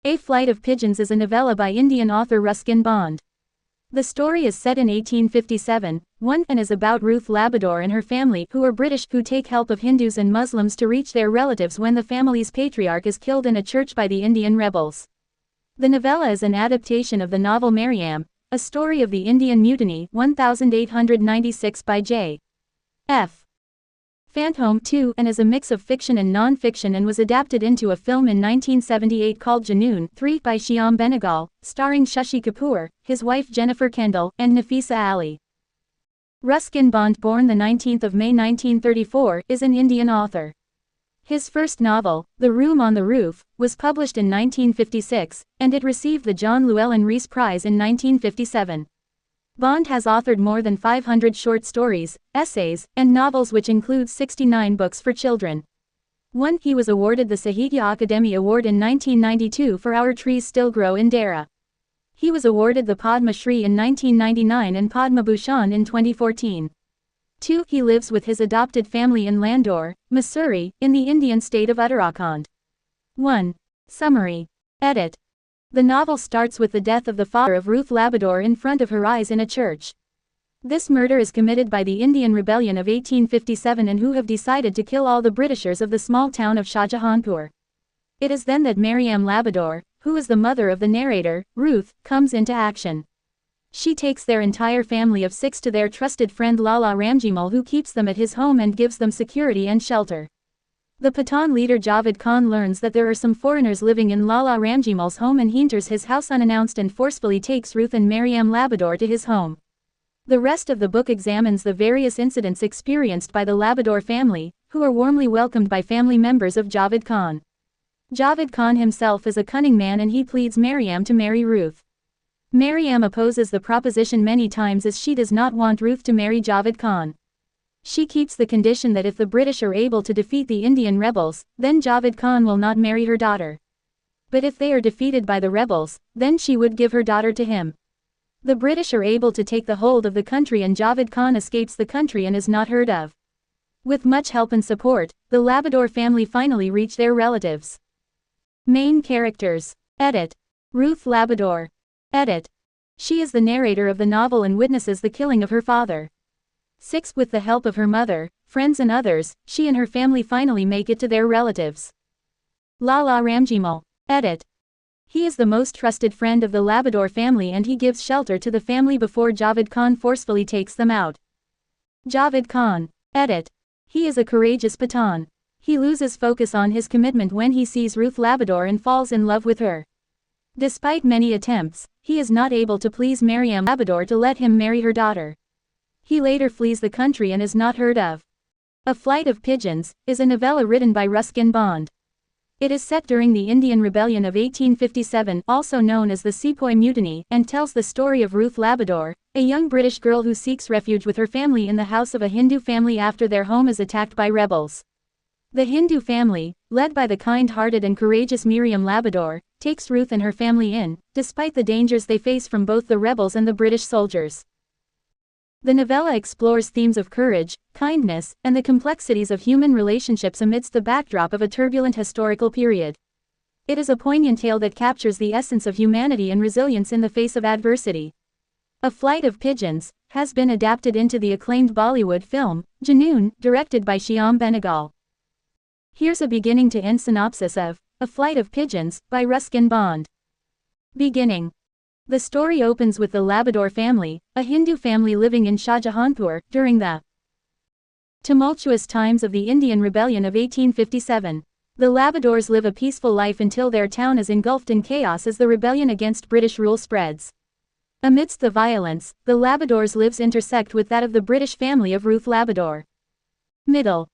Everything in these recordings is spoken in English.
A Flight of Pigeons is a novella by Indian author Ruskin Bond. The story is set in 1857, and is about Ruth Labrador and her family, who are British, who take help of Hindus and Muslims to reach their relatives when the family's patriarch is killed in a church by the Indian rebels. The novella is an adaptation of the novel Mariam, a story of the Indian Mutiny, 1896 by J. F. Fantome II, and is a mix of fiction and non-fiction, and was adapted into a film in 1978 called Junoon 3 by Shyam Benegal, starring Shashi Kapoor, his wife Jennifer Kendall, and Nafisa Ali. Ruskin Bond, born the 19th of May 1934, is an Indian author. His first novel, The Room on the Roof, was published in 1956, and it received the John Llewellyn Rhys Prize in 1957. Bond has authored more than 500 short stories, essays, and novels, which includes 69 books for children. He was awarded the Sahitya Akademi Award in 1992 for Our Trees Still Grow in Dara. He was awarded the Padma Shri in 1999 and Padma Bhushan in 2014. He lives with his adopted family in Landour, Missouri, in the Indian state of Uttarakhand. 1. Summary. Edit. The novel starts with the death of the father of Ruth Labrador in front of her eyes in a church. This murder is committed by the Indian Rebellion of 1857, and who have decided to kill all the Britishers of the small town of Shahjahanpur. It is then that Mariam Labrador, who is the mother of the narrator, Ruth, comes into action. She takes their entire family of 6 to their trusted friend Lala Ramjimal, who keeps them at his home and gives them security and shelter. The Pathan leader Javed Khan learns that there are some foreigners living in Lala Ramjimal's home, and he enters his house unannounced and forcefully takes Ruth and Mariam Labrador to his home. The rest of the book examines the various incidents experienced by the Labrador family, who are warmly welcomed by family members of Javed Khan. Javed Khan himself is a cunning man, and he pleads Mariam to marry Ruth. Mariam opposes the proposition many times, as she does not want Ruth to marry Javed Khan. She keeps the condition that if the British are able to defeat the Indian rebels, then Javed Khan will not marry her daughter. But if they are defeated by the rebels, then she would give her daughter to him. The British are able to take the hold of the country, and Javed Khan escapes the country and is not heard of. With much help and support, the Labrador family finally reach their relatives. Main characters. Edit. Ruth Labrador. Edit. She is the narrator of the novel and witnesses the killing of her father. 6. With the help of her mother, friends and others, she and her family finally make it to their relatives. Lala Ramjimal. Edit. He is the most trusted friend of the Labrador family, and he gives shelter to the family before Javed Khan forcefully takes them out. Javed Khan. Edit. He is a courageous Pathan. He loses focus on his commitment when he sees Ruth Labrador and falls in love with her. Despite many attempts, he is not able to please Mariam Labrador to let him marry her daughter. He later flees the country and is not heard of. A Flight of Pigeons is a novella written by Ruskin Bond. It is set during the Indian Rebellion of 1857, also known as the Sepoy Mutiny, and tells the story of Ruth Labrador, a young British girl who seeks refuge with her family in the house of a Hindu family after their home is attacked by rebels. The Hindu family, led by the kind-hearted and courageous Mariam Labrador, takes Ruth and her family in, despite the dangers they face from both the rebels and the British soldiers. The novella explores themes of courage, kindness, and the complexities of human relationships amidst the backdrop of a turbulent historical period. It is a poignant tale that captures the essence of humanity and resilience in the face of adversity. A Flight of Pigeons has been adapted into the acclaimed Bollywood film, Junoon, directed by Shyam Benegal. Here's a beginning to end synopsis of A Flight of Pigeons by Ruskin Bond. Beginning. The story opens with the Labrador family, a Hindu family living in Shahjahanpur, during the tumultuous times of the Indian Rebellion of 1857. The Labradors live a peaceful life until their town is engulfed in chaos as the rebellion against British rule spreads. Amidst the violence, the Labradors' lives intersect with that of the British family of Ruth Labrador. Middle.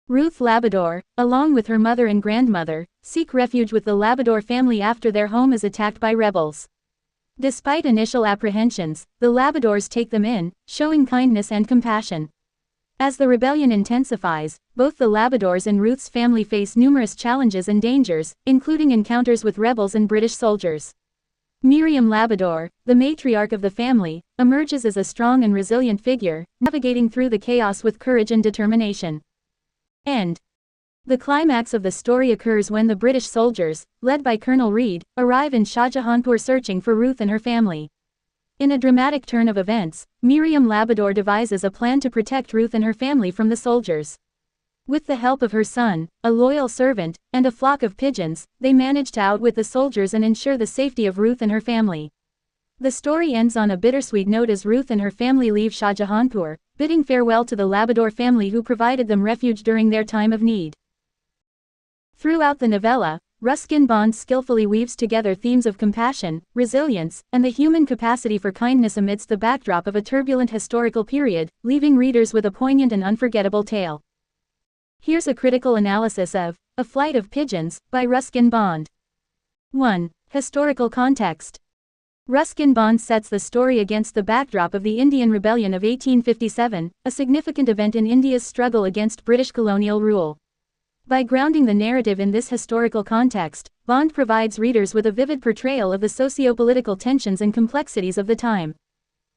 Ruth Labrador, along with her mother and grandmother, seek refuge with the Labrador family after their home is attacked by rebels. Despite initial apprehensions, the Labradors take them in, showing kindness and compassion. As the rebellion intensifies, both the Labradors and Ruth's family face numerous challenges and dangers, including encounters with rebels and British soldiers. Mariam Labrador, the matriarch of the family, emerges as a strong and resilient figure, navigating through the chaos with courage and determination. End. The climax of the story occurs when the British soldiers, led by Colonel Reed, arrive in Shahjahanpur searching for Ruth and her family. In a dramatic turn of events, Miriam Labrador devises a plan to protect Ruth and her family from the soldiers. With the help of her son, a loyal servant, and a flock of pigeons, they manage to outwit the soldiers and ensure the safety of Ruth and her family. The story ends on a bittersweet note as Ruth and her family leave Shahjahanpur, bidding farewell to the Labrador family who provided them refuge during their time of need. Throughout the novella, Ruskin Bond skillfully weaves together themes of compassion, resilience, and the human capacity for kindness amidst the backdrop of a turbulent historical period, leaving readers with a poignant and unforgettable tale. Here's a critical analysis of A Flight of Pigeons by Ruskin Bond. 1. Historical context. Ruskin Bond sets the story against the backdrop of the Indian Rebellion of 1857, a significant event in India's struggle against British colonial rule. By grounding the narrative in this historical context, Bond provides readers with a vivid portrayal of the socio-political tensions and complexities of the time.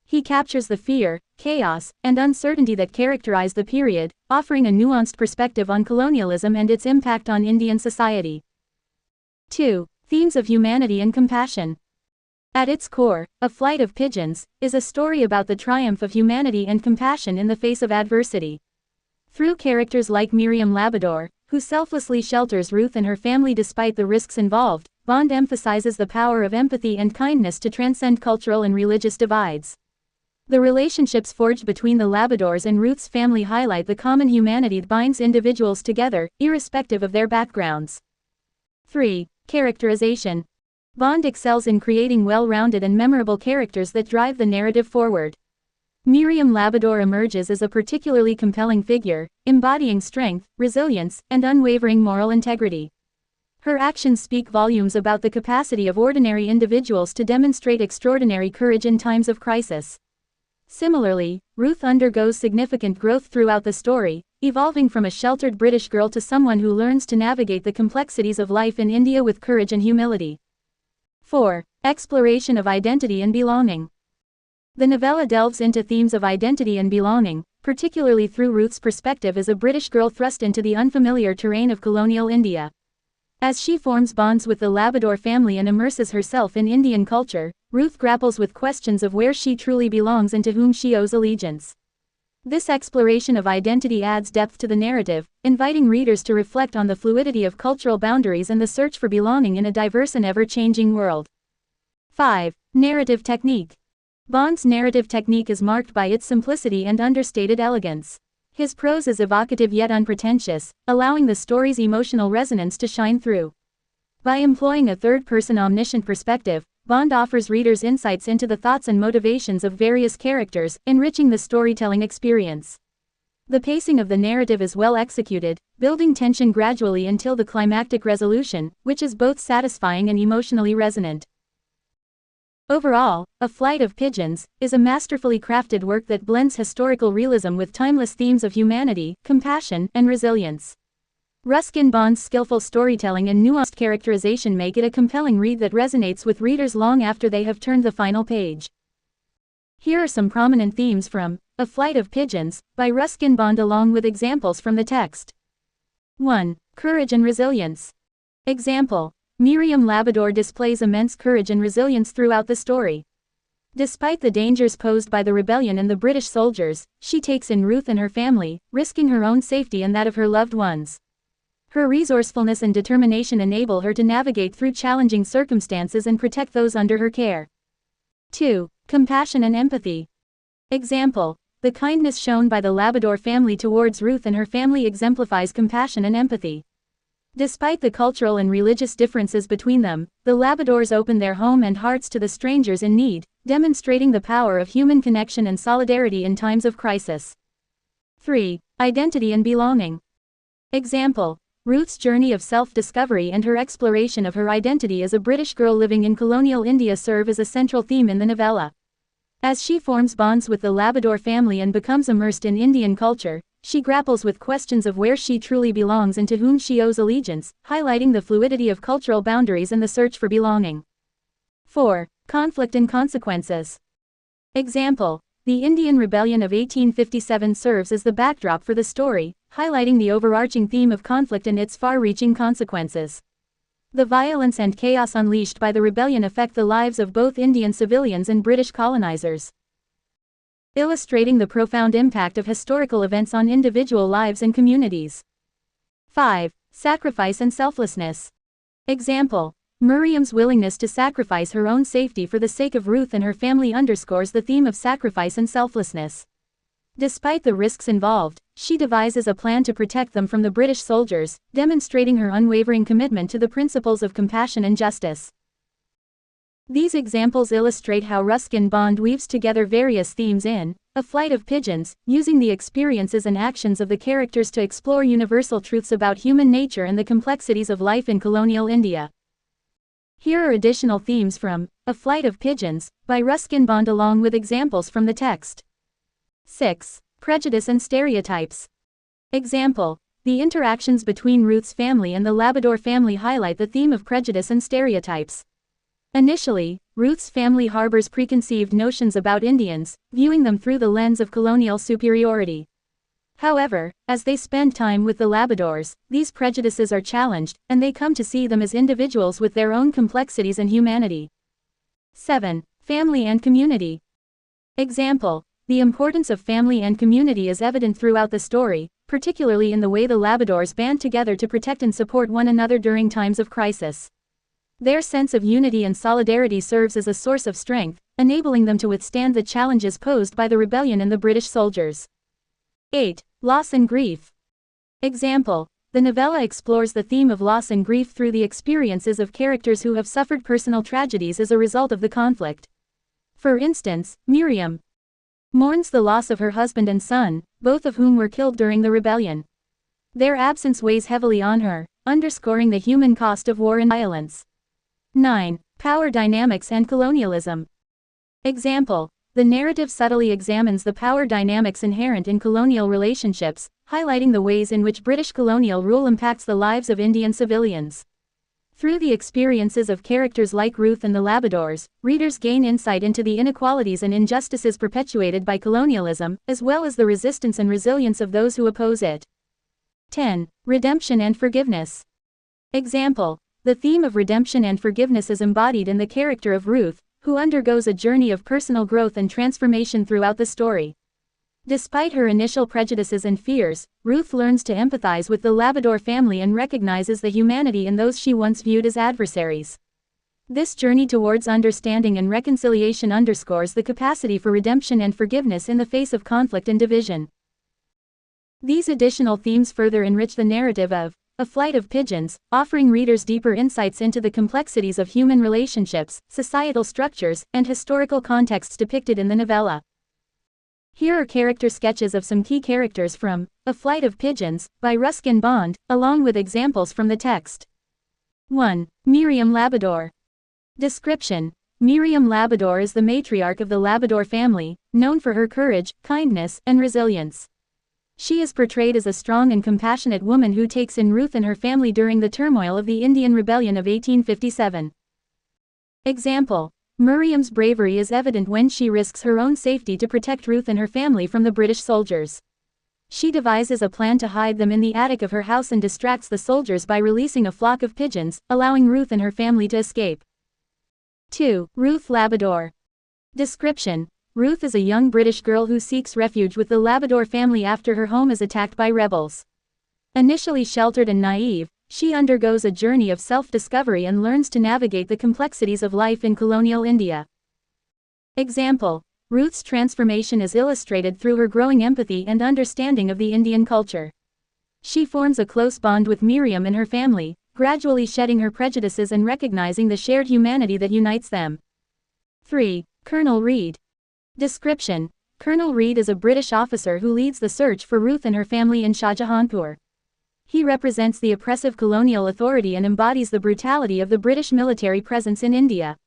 He captures the fear, chaos, and uncertainty that characterize the period, offering a nuanced perspective on colonialism and its impact on Indian society. 2. Themes of humanity and compassion. At its core, A Flight of Pigeons is a story about the triumph of humanity and compassion in the face of adversity. Through characters like Miriam Labrador, who selflessly shelters Ruth and her family despite the risks involved, Bond emphasizes the power of empathy and kindness to transcend cultural and religious divides. The relationships forged between the Labradors and Ruth's family highlight the common humanity that binds individuals together, irrespective of their backgrounds. 3. Characterization. Bond excels in creating well-rounded and memorable characters that drive the narrative forward. Miriam Labrador emerges as a particularly compelling figure, embodying strength, resilience, and unwavering moral integrity. Her actions speak volumes about the capacity of ordinary individuals to demonstrate extraordinary courage in times of crisis. Similarly, Ruth undergoes significant growth throughout the story, evolving from a sheltered British girl to someone who learns to navigate the complexities of life in India with courage and humility. 4. Exploration of identity and belonging. The novella delves into themes of identity and belonging, particularly through Ruth's perspective as a British girl thrust into the unfamiliar terrain of colonial India. As she forms bonds with the Labrador family and immerses herself in Indian culture, Ruth grapples with questions of where she truly belongs and to whom she owes allegiance. This exploration of identity adds depth to the narrative, inviting readers to reflect on the fluidity of cultural boundaries and the search for belonging in a diverse and ever-changing world. 5. Narrative technique. Bond's narrative technique is marked by its simplicity and understated elegance. His prose is evocative yet unpretentious, allowing the story's emotional resonance to shine through. By employing a third-person omniscient perspective, Bond offers readers insights into the thoughts and motivations of various characters, enriching the storytelling experience. The pacing of the narrative is well executed, building tension gradually until the climactic resolution, which is both satisfying and emotionally resonant. Overall, A Flight of Pigeons is a masterfully crafted work that blends historical realism with timeless themes of humanity, compassion, and resilience. Ruskin Bond's skillful storytelling and nuanced characterization make it a compelling read that resonates with readers long after they have turned the final page. Here are some prominent themes from A Flight of Pigeons by Ruskin Bond along with examples from the text. 1. Courage and resilience. Example: Miriam Labrador displays immense courage and resilience throughout the story. Despite the dangers posed by the rebellion and the British soldiers, she takes in Ruth and her family, risking her own safety and that of her loved ones. Her resourcefulness and determination enable her to navigate through challenging circumstances and protect those under her care. 2. Compassion and empathy. Example: the kindness shown by the Labrador family towards Ruth and her family exemplifies compassion and empathy. Despite the cultural and religious differences between them, the Labradors open their home and hearts to the strangers in need, demonstrating the power of human connection and solidarity in times of crisis. 3. Identity and belonging. Example: Ruth's journey of self-discovery and her exploration of her identity as a British girl living in colonial India serve as a central theme in the novella. As she forms bonds with the Labrador family and becomes immersed in Indian culture, she grapples with questions of where she truly belongs and to whom she owes allegiance, highlighting the fluidity of cultural boundaries and the search for belonging. 4. Conflict and consequences. Example: the Indian Rebellion of 1857 serves as the backdrop for the story, highlighting the overarching theme of conflict and its far-reaching consequences. The violence and chaos unleashed by the rebellion affect the lives of both Indian civilians and British colonizers, illustrating the profound impact of historical events on individual lives and communities. 5. Sacrifice and selflessness. Example: Miriam's willingness to sacrifice her own safety for the sake of Ruth and her family underscores the theme of sacrifice and selflessness. Despite the risks involved, she devises a plan to protect them from the British soldiers, demonstrating her unwavering commitment to the principles of compassion and justice. These examples illustrate how Ruskin Bond weaves together various themes in A Flight of Pigeons, using the experiences and actions of the characters to explore universal truths about human nature and the complexities of life in colonial India. Here are additional themes from A Flight of Pigeons, by Ruskin Bond along with examples from the text. 6. Prejudice and stereotypes. Example: The interactions between Ruth's family and the Labrador family highlight the theme of prejudice and stereotypes. Initially, Ruth's family harbors preconceived notions about Indians, viewing them through the lens of colonial superiority. However, as they spend time with the Labradors, these prejudices are challenged, and they come to see them as individuals with their own complexities and humanity. 7. Family and community. Example: The importance of family and community is evident throughout the story, particularly in the way the Labradors band together to protect and support one another during times of crisis. Their sense of unity and solidarity serves as a source of strength, enabling them to withstand the challenges posed by the rebellion and the British soldiers. 8. Loss and grief. Example: The novella explores the theme of loss and grief through the experiences of characters who have suffered personal tragedies as a result of the conflict. For instance, Miriam mourns the loss of her husband and son, both of whom were killed during the rebellion. Their absence weighs heavily on her, underscoring the human cost of war and violence. 9. Power dynamics and colonialism. Example: The narrative subtly examines the power dynamics inherent in colonial relationships, highlighting the ways in which British colonial rule impacts the lives of Indian civilians. Through the experiences of characters like Ruth and the Labradors, readers gain insight into the inequalities and injustices perpetuated by colonialism, as well as the resistance and resilience of those who oppose it. 10. Redemption and forgiveness. Example: The theme of redemption and forgiveness is embodied in the character of Ruth, who undergoes a journey of personal growth and transformation throughout the story. Despite her initial prejudices and fears, Ruth learns to empathize with the Labrador family and recognizes the humanity in those she once viewed as adversaries. This journey towards understanding and reconciliation underscores the capacity for redemption and forgiveness in the face of conflict and division. These additional themes further enrich the narrative of A Flight of Pigeons, offering readers deeper insights into the complexities of human relationships, societal structures, and historical contexts depicted in the novella. Here are character sketches of some key characters from A Flight of Pigeons, by Ruskin Bond, along with examples from the text. 1. Miriam Labrador. Description: Miriam Labrador is the matriarch of the Labrador family, known for her courage, kindness, and resilience. She is portrayed as a strong and compassionate woman who takes in Ruth and her family during the turmoil of the Indian Rebellion of 1857. Example: Miriam's bravery is evident when she risks her own safety to protect Ruth and her family from the British soldiers. She devises a plan to hide them in the attic of her house and distracts the soldiers by releasing a flock of pigeons, allowing Ruth and her family to escape. 2. Ruth Labrador. Description: Ruth is a young British girl who seeks refuge with the Labrador family after her home is attacked by rebels. Initially sheltered and naive, she undergoes a journey of self-discovery and learns to navigate the complexities of life in colonial India. Example: Ruth's transformation is illustrated through her growing empathy and understanding of the Indian culture. She forms a close bond with Miriam and her family, gradually shedding her prejudices and recognizing the shared humanity that unites them. 3. Colonel Reed. Description: Colonel Reed is a British officer who leads the search for Ruth and her family in Shahjahanpur. He represents the oppressive colonial authority and embodies the brutality of the British military presence in India.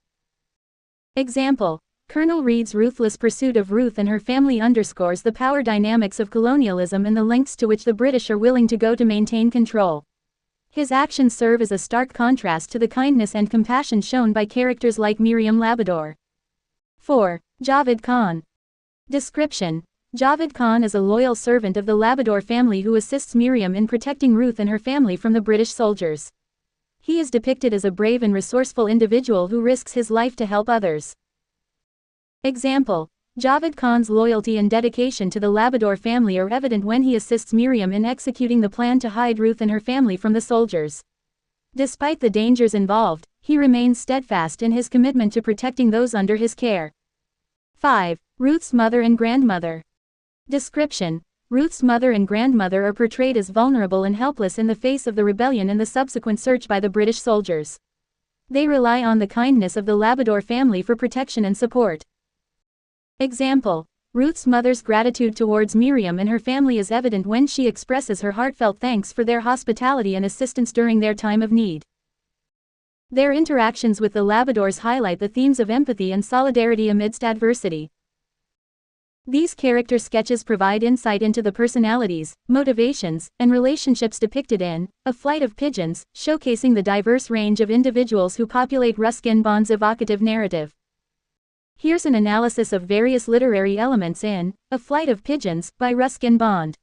Example: Colonel Reed's ruthless pursuit of Ruth and her family underscores the power dynamics of colonialism and the lengths to which the British are willing to go to maintain control. His actions serve as a stark contrast to the kindness and compassion shown by characters like Miriam Labrador. 4. Javed Khan. Description: Javed Khan is a loyal servant of the Labrador family who assists Miriam in protecting Ruth and her family from the British soldiers. He is depicted as a brave and resourceful individual who risks his life to help others. Example: Javed Khan's loyalty and dedication to the Labrador family are evident when he assists Miriam in executing the plan to hide Ruth and her family from the soldiers. Despite the dangers involved, he remains steadfast in his commitment to protecting those under his care. 5. Ruth's mother and grandmother. Description: Ruth's mother and grandmother are portrayed as vulnerable and helpless in the face of the rebellion and the subsequent search by the British soldiers. They rely on the kindness of the Labrador family for protection and support. Example: Ruth's mother's gratitude towards Miriam and her family is evident when she expresses her heartfelt thanks for their hospitality and assistance during their time of need. Their interactions with the Labradors highlight the themes of empathy and solidarity amidst adversity. These character sketches provide insight into the personalities, motivations, and relationships depicted in A Flight of Pigeons, showcasing the diverse range of individuals who populate Ruskin Bond's evocative narrative. Here's an analysis of various literary elements in A Flight of Pigeons by Ruskin Bond.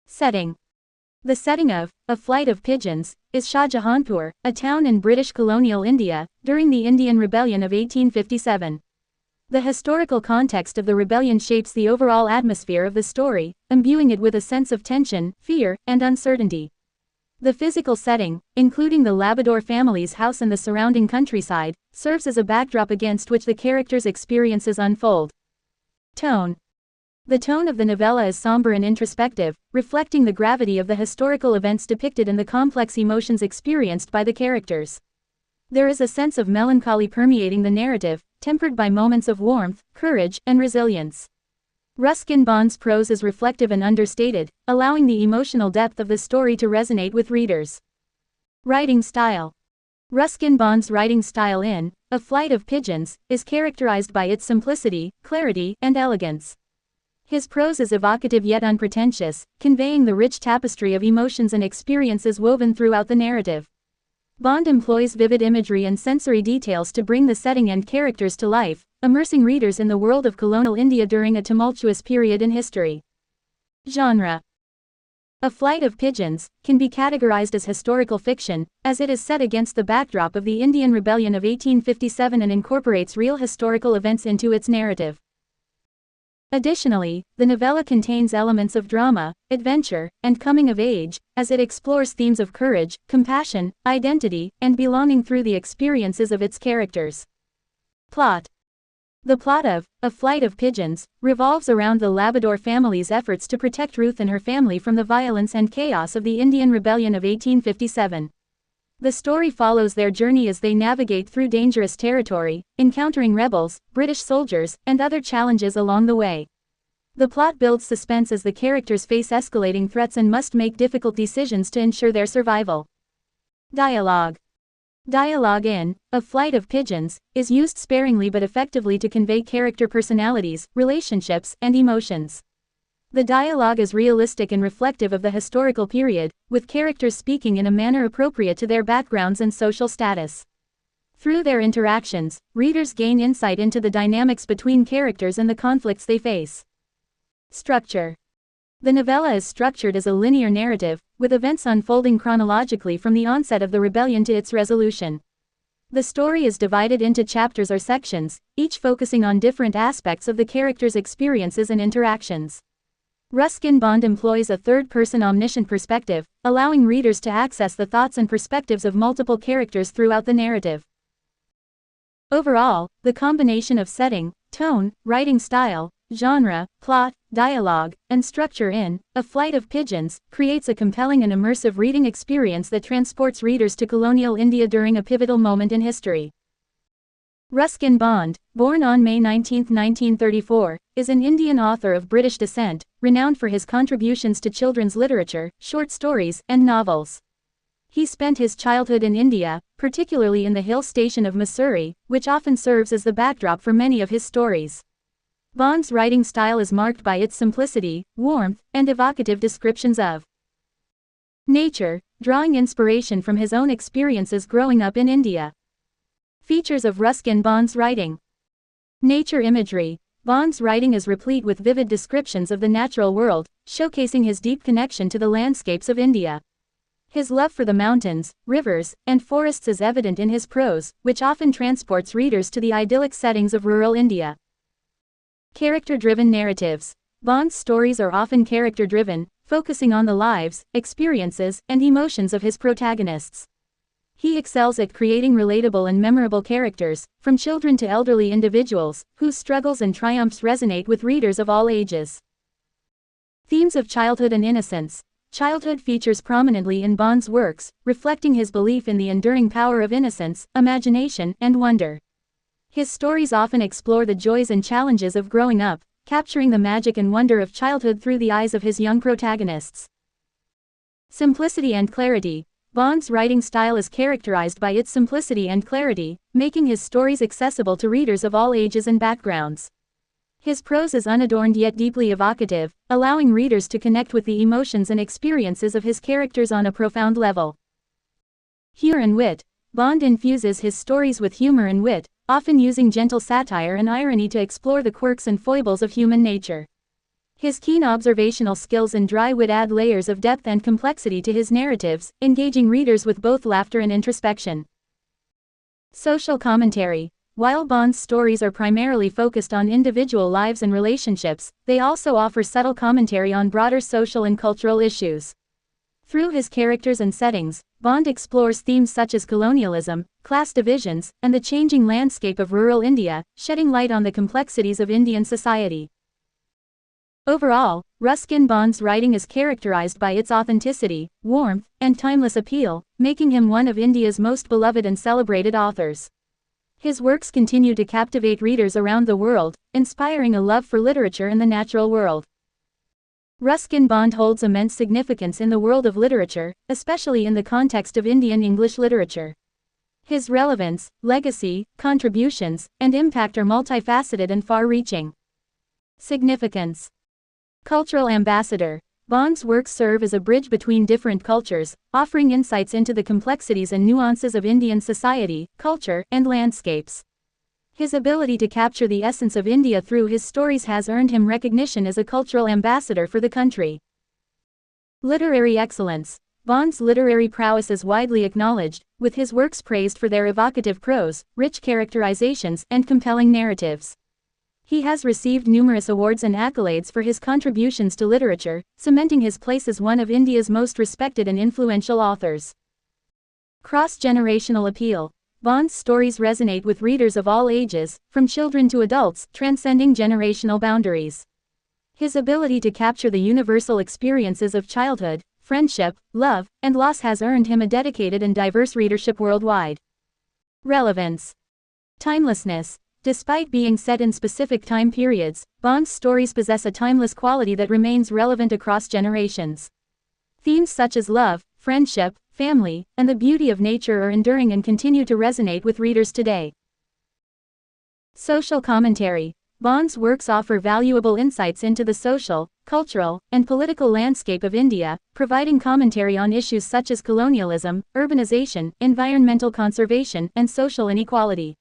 Setting: the setting of A Flight of Pigeons is Shahjahanpur, a town in British colonial India, during the Indian Rebellion of 1857. The historical context of the rebellion shapes the overall atmosphere of the story, imbuing it with a sense of tension, fear, and uncertainty. The physical setting, including the Labrador family's house and the surrounding countryside, serves as a backdrop against which the characters' experiences unfold. Tone: the tone of the novella is somber and introspective, reflecting the gravity of the historical events depicted and the complex emotions experienced by the characters. There is a sense of melancholy permeating the narrative, tempered by moments of warmth, courage, and resilience. Ruskin Bond's prose is reflective and understated, allowing the emotional depth of the story to resonate with readers. Writing style: Ruskin Bond's writing style in A Flight of Pigeons is characterized by its simplicity, clarity, and elegance. His prose is evocative yet unpretentious, conveying the rich tapestry of emotions and experiences woven throughout the narrative. Bond employs vivid imagery and sensory details to bring the setting and characters to life, immersing readers in the world of colonial India during a tumultuous period in history. Genre: A Flight of Pigeons can be categorized as historical fiction, as it is set against the backdrop of the Indian Rebellion of 1857 and incorporates real historical events into its narrative. Additionally, the novella contains elements of drama, adventure, and coming of age, as it explores themes of courage, compassion, identity, and belonging through the experiences of its characters. Plot: the plot of A Flight of Pigeons revolves around the Labrador family's efforts to protect Ruth and her family from the violence and chaos of the Indian Rebellion of 1857. The story follows their journey as they navigate through dangerous territory, encountering rebels, British soldiers, and other challenges along the way. The plot builds suspense as the characters face escalating threats and must make difficult decisions to ensure their survival. Dialogue: dialogue in A Flight of Pigeons is used sparingly but effectively to convey character personalities, relationships, and emotions. The dialogue is realistic and reflective of the historical period, with characters speaking in a manner appropriate to their backgrounds and social status. Through their interactions, readers gain insight into the dynamics between characters and the conflicts they face. Structure: the novella is structured as a linear narrative, with events unfolding chronologically from the onset of the rebellion to its resolution. The story is divided into chapters or sections, each focusing on different aspects of the characters' experiences and interactions. Ruskin Bond employs a third-person omniscient perspective, allowing readers to access the thoughts and perspectives of multiple characters throughout the narrative. Overall, the combination of setting, tone, writing style, genre, plot, dialogue, and structure in A Flight of Pigeons creates a compelling and immersive reading experience that transports readers to colonial India during a pivotal moment in history. Ruskin Bond, born on May 19, 1934, is an Indian author of British descent, renowned for his contributions to children's literature, short stories, and novels. He spent his childhood in India, particularly in the hill station of Missouri, which often serves as the backdrop for many of his stories. Bond's writing style is marked by its simplicity, warmth, and evocative descriptions of nature, drawing inspiration from his own experiences growing up in India. Features of Ruskin Bond's writing: nature imagery. Bond's writing is replete with vivid descriptions of the natural world, showcasing his deep connection to the landscapes of India. His love for the mountains, rivers, and forests is evident in his prose, which often transports readers to the idyllic settings of rural India. Character-driven narratives. Bond's stories are often character-driven, focusing on the lives, experiences, and emotions of his protagonists. He excels at creating relatable and memorable characters, from children to elderly individuals, whose struggles and triumphs resonate with readers of all ages. Themes of childhood and innocence. Childhood features prominently in Bond's works, reflecting his belief in the enduring power of innocence, imagination, and wonder. His stories often explore the joys and challenges of growing up, capturing the magic and wonder of childhood through the eyes of his young protagonists. Simplicity and clarity. Bond's writing style is characterized by its simplicity and clarity, making his stories accessible to readers of all ages and backgrounds. His prose is unadorned yet deeply evocative, allowing readers to connect with the emotions and experiences of his characters on a profound level. Humor and wit. Bond infuses his stories with humor and wit, often using gentle satire and irony to explore the quirks and foibles of human nature. His keen observational skills and dry wit add layers of depth and complexity to his narratives, engaging readers with both laughter and introspection. Social commentary. While Bond's stories are primarily focused on individual lives and relationships, they also offer subtle commentary on broader social and cultural issues. Through his characters and settings, Bond explores themes such as colonialism, class divisions, and the changing landscape of rural India, shedding light on the complexities of Indian society. Overall, Ruskin Bond's writing is characterized by its authenticity, warmth, and timeless appeal, making him one of India's most beloved and celebrated authors. His works continue to captivate readers around the world, inspiring a love for literature and the natural world. Ruskin Bond holds immense significance in the world of literature, especially in the context of Indian English literature. His relevance, legacy, contributions, and impact are multifaceted and far-reaching. Significance. Cultural ambassador. Bond's works serve as a bridge between different cultures, offering insights into the complexities and nuances of Indian society, culture, and landscapes. His ability to capture the essence of India through his stories has earned him recognition as a cultural ambassador for the country. Literary excellence. Bond's literary prowess is widely acknowledged, with his works praised for their evocative prose, rich characterizations, and compelling narratives. He has received numerous awards and accolades for his contributions to literature, cementing his place as one of India's most respected and influential authors. Cross-generational appeal. Bond's stories resonate with readers of all ages, from children to adults, transcending generational boundaries. His ability to capture the universal experiences of childhood, friendship, love, and loss has earned him a dedicated and diverse readership worldwide. Relevance. Timelessness. Despite being set in specific time periods, Bond's stories possess a timeless quality that remains relevant across generations. Themes such as love, friendship, family, and the beauty of nature are enduring and continue to resonate with readers today. Social commentary. Bond's works offer valuable insights into the social, cultural, and political landscape of India, providing commentary on issues such as colonialism, urbanization, environmental conservation, and social inequality.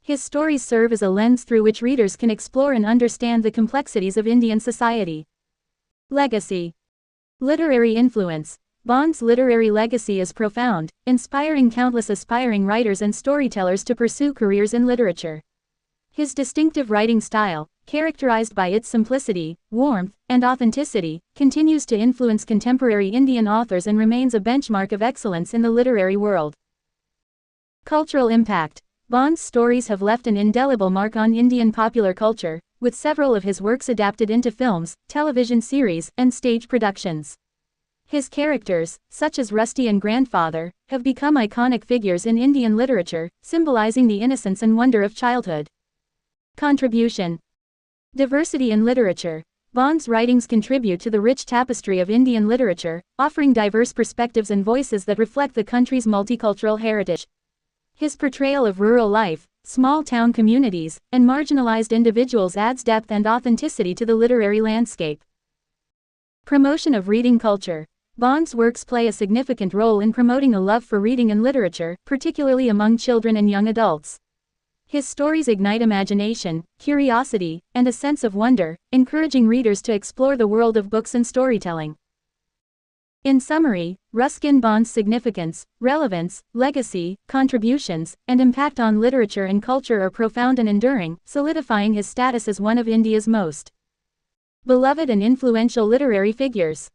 His stories serve as a lens through which readers can explore and understand the complexities of Indian society. Legacy. Literary influence. Bond's literary legacy is profound, inspiring countless aspiring writers and storytellers to pursue careers in literature. His distinctive writing style, characterized by its simplicity, warmth, and authenticity, continues to influence contemporary Indian authors and remains a benchmark of excellence in the literary world. Cultural impact. Bond's stories have left an indelible mark on Indian popular culture, with several of his works adapted into films, television series, and stage productions. His characters, such as Rusty and Grandfather, have become iconic figures in Indian literature, symbolizing the innocence and wonder of childhood. Contribution. Diversity in literature. Bond's writings contribute to the rich tapestry of Indian literature, offering diverse perspectives and voices that reflect the country's multicultural heritage. His portrayal of rural life, small-town communities, and marginalized individuals adds depth and authenticity to the literary landscape. Promotion of reading culture. Bond's works play a significant role in promoting a love for reading and literature, particularly among children and young adults. His stories ignite imagination, curiosity, and a sense of wonder, encouraging readers to explore the world of books and storytelling. In summary, Ruskin Bond's significance, relevance, legacy, contributions, and impact on literature and culture are profound and enduring, solidifying his status as one of India's most beloved and influential literary figures.